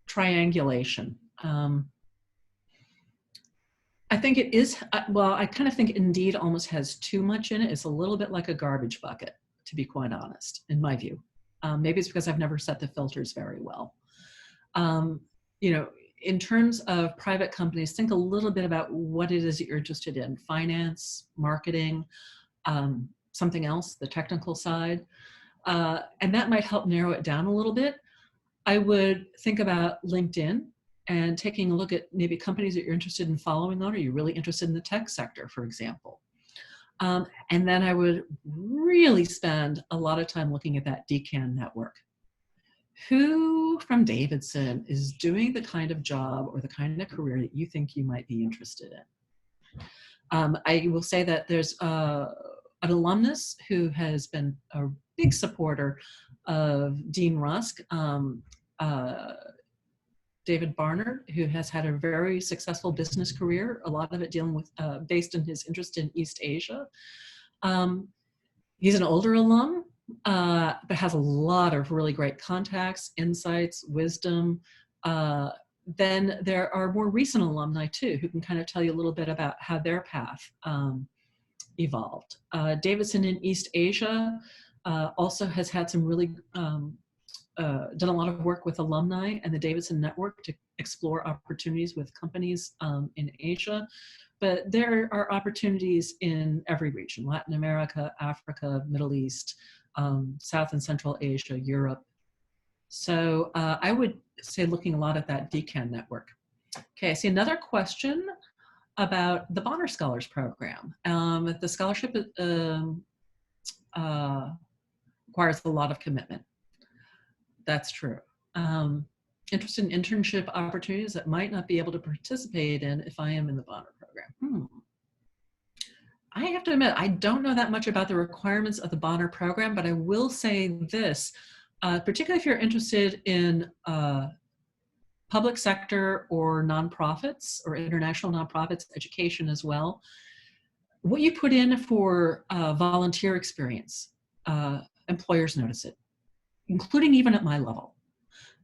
triangulation. I think it is, I kind of think Indeed almost has too much in it. It's a little bit like a garbage bucket, to be quite honest, in my view. Maybe it's because I've never set the filters very well. In terms of private companies, think a little bit about what it is that you're interested in: finance, marketing, something else, the technical side. And that might help narrow it down a little bit. I would think about LinkedIn and taking a look at maybe companies that you're interested in following on. Are you really interested in the tech sector, for example? And then I would really spend a lot of time looking at that DCAN network. Who from Davidson is doing the kind of job or the kind of career that you think you might be interested in? I will say that there's an alumnus who has been a big supporter of Dean Rusk, David Barnard, who has had a very successful business career, a lot of it dealing with, based on his interest in East Asia. He's an older alum, but has a lot of really great contacts, insights, wisdom. Then there are more recent alumni too, who can kind of tell you a little bit about how their path evolved. Davidson in East Asia also has had some really, done a lot of work with alumni and the Davidson network to explore opportunities with companies in Asia. But there are opportunities in every region: Latin America, Africa, Middle East, South and Central Asia, Europe. So I would say looking a lot at that DCAN network. Okay, I see another question about the Bonner Scholars Program. The scholarship requires a lot of commitment. That's true. Interested in internship opportunities that might not be able to participate in if I am in the Bonner program. I have to admit, I don't know that much about the requirements of the Bonner program, but I will say this, particularly if you're interested in public sector or nonprofits or international nonprofits, education as well, what you put in for volunteer experience, employers notice it, including even at my level.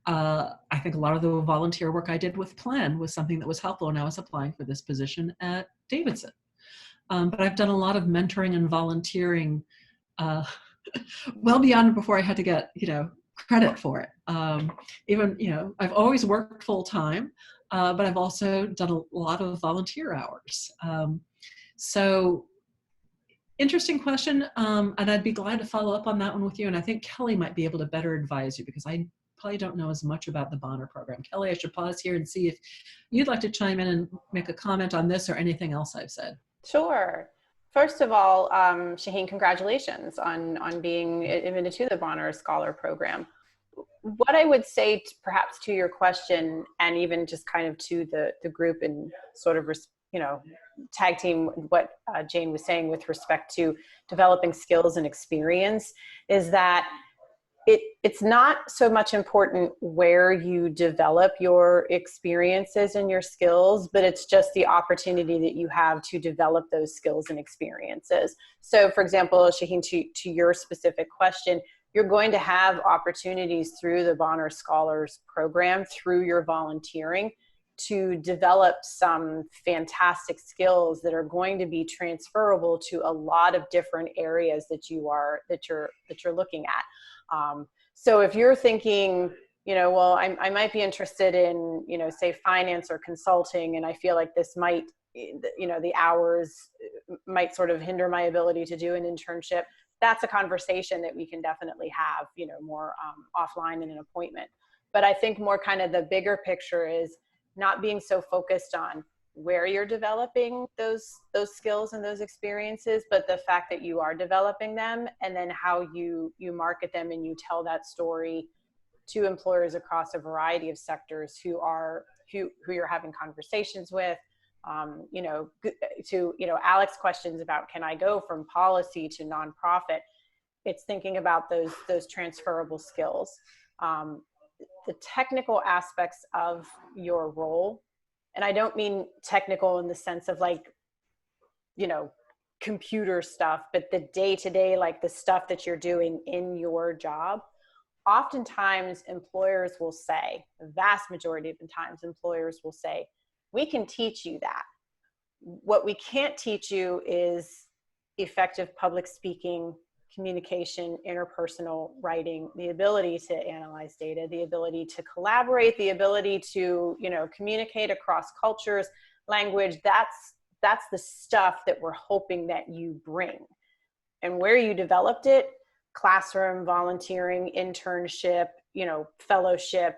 I think a lot of the volunteer work I did with Plan was something that was helpful when I was applying for this position at Davidson. But I've done a lot of mentoring and volunteering well beyond before I had to get, credit for it. I've always worked full time, but I've also done a lot of volunteer hours. So interesting question, and I'd be glad to follow up on that one with you. And I think Kelly might be able to better advise you because I probably don't know as much about the Bonner program. Kelly, I should pause here and see if you'd like to chime in and make a comment on this or anything else I've said. Sure. First of all, Shaheen, congratulations on being admitted to the Bonner Scholar Program. What I would say perhaps to your question, and even just kind of to the group and sort of, tag team what Jane was saying with respect to developing skills and experience, is that it's not so much important where you develop your experiences and your skills, but it's just the opportunity that you have to develop those skills and experiences. So for example, Shaheen, to your specific question, you're going to have opportunities through the Bonner Scholars Program, through your volunteering, to develop some fantastic skills that are going to be transferable to a lot of different areas that you're looking at. So if you're thinking, well, I might be interested in, say finance or consulting, and I feel like this might, the hours might sort of hinder my ability to do an internship, that's a conversation that we can definitely have, more offline in an appointment. But I think more kind of the bigger picture is not being so focused on where you're developing those skills and those experiences, but the fact that you are developing them, and then how you market them and you tell that story to employers across a variety of sectors who you're having conversations with. To Alex's questions about, can I go from policy to nonprofit? It's thinking about those transferable skills. The technical aspects of your role, and I don't mean technical in the sense of like, computer stuff, but the day-to-day, like the stuff that you're doing in your job. Oftentimes employers will say, the vast majority of the times employers will say, we can teach you that. What we can't teach you is effective public speaking, communication, interpersonal writing, the ability to analyze data, the ability to collaborate, the ability to, communicate across cultures, language. That's the stuff that we're hoping that you bring. And where you developed it, classroom, volunteering, internship, fellowship,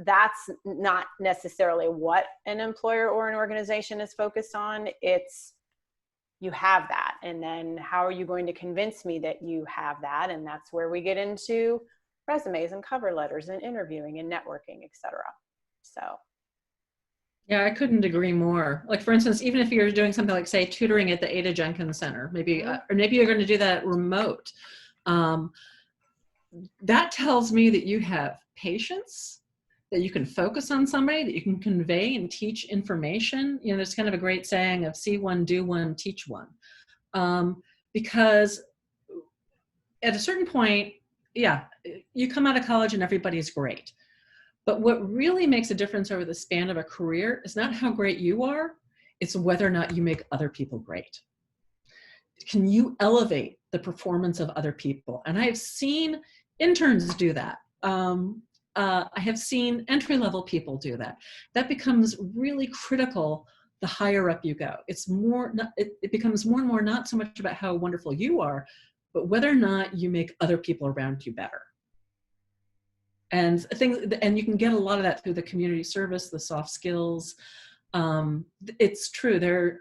that's not necessarily what an employer or an organization is focused on. It's, you have that. And then how are you going to convince me that you have that? And that's where we get into resumes and cover letters and interviewing and networking, et cetera. So. Yeah, I couldn't agree more. Like, for instance, even if you're doing something like, say, tutoring at the Ada Jenkins Center, maybe, or maybe you're going to do that remote. That tells me that you have patience, that you can focus on somebody, that you can convey and teach information. There's kind of a great saying of see one, do one, teach one. Because at a certain point, yeah, you come out of college and everybody's great. But what really makes a difference over the span of a career is not how great you are, it's whether or not you make other people great. Can you elevate the performance of other people? And I have seen interns do that. I have seen entry-level people do that. That becomes really critical the higher up you go. It's more, it becomes more and more not so much about how wonderful you are, but whether or not you make other people around you better. And you can get a lot of that through the community service, the soft skills. It's true, there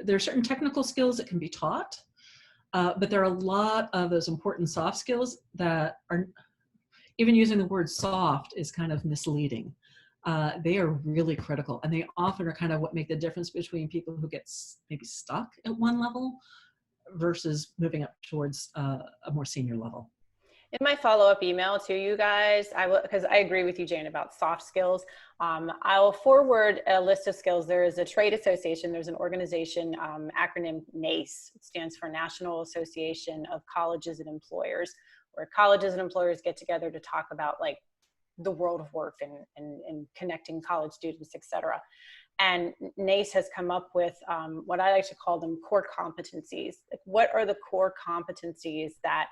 are certain technical skills that can be taught, but there are a lot of those important soft skills that are, even using the word soft is kind of misleading. They are really critical, and they often are kind of what make the difference between people who get maybe stuck at one level versus moving up towards a more senior level. In my follow-up email to you guys, because I agree with you, Jane, about soft skills. I'll forward a list of skills. There is a trade association, there's an organization, acronym NACE. It stands for National Association of Colleges and Employers, where colleges and employers get together to talk about like the world of work and connecting college students, et cetera. And NACE has come up with what I like to call them core competencies. Like, what are the core competencies that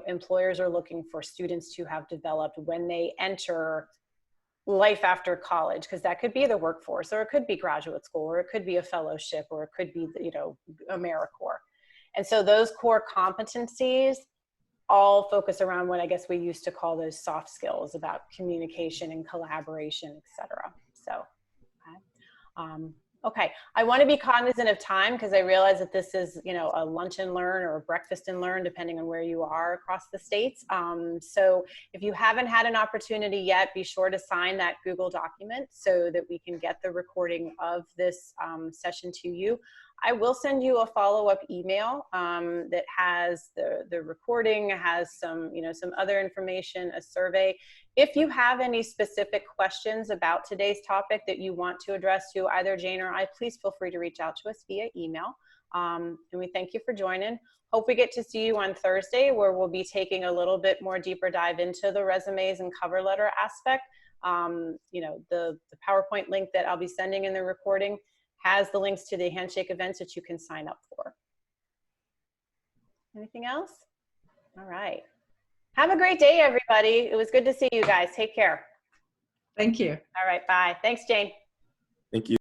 employers are looking for students to have developed when they enter life after college? Because that could be the workforce, or it could be graduate school, or it could be a fellowship, or it could be, AmeriCorps. And so those core competencies all focus around what I guess we used to call those soft skills about communication and collaboration, et cetera. So, okay. I want to be cognizant of time because I realize that this is, a lunch and learn or a breakfast and learn, depending on where you are across the states. So if you haven't had an opportunity yet, be sure to sign that Google document so that we can get the recording of this session to you. I will send you a follow-up email that has the recording, has some other information, a survey. If you have any specific questions about today's topic that you want to address to either Jane or I, please feel free to reach out to us via email. And we thank you for joining. Hope we get to see you on Thursday, where we'll be taking a little bit more deeper dive into the resumes and cover letter aspect. you know, the PowerPoint link that I'll be sending in the recording has the links to the handshake events that you can sign up for. Anything else? All right. Have a great day, everybody. It was good to see you guys. Take care. Thank you. All right, bye. Thanks, Jane. Thank you.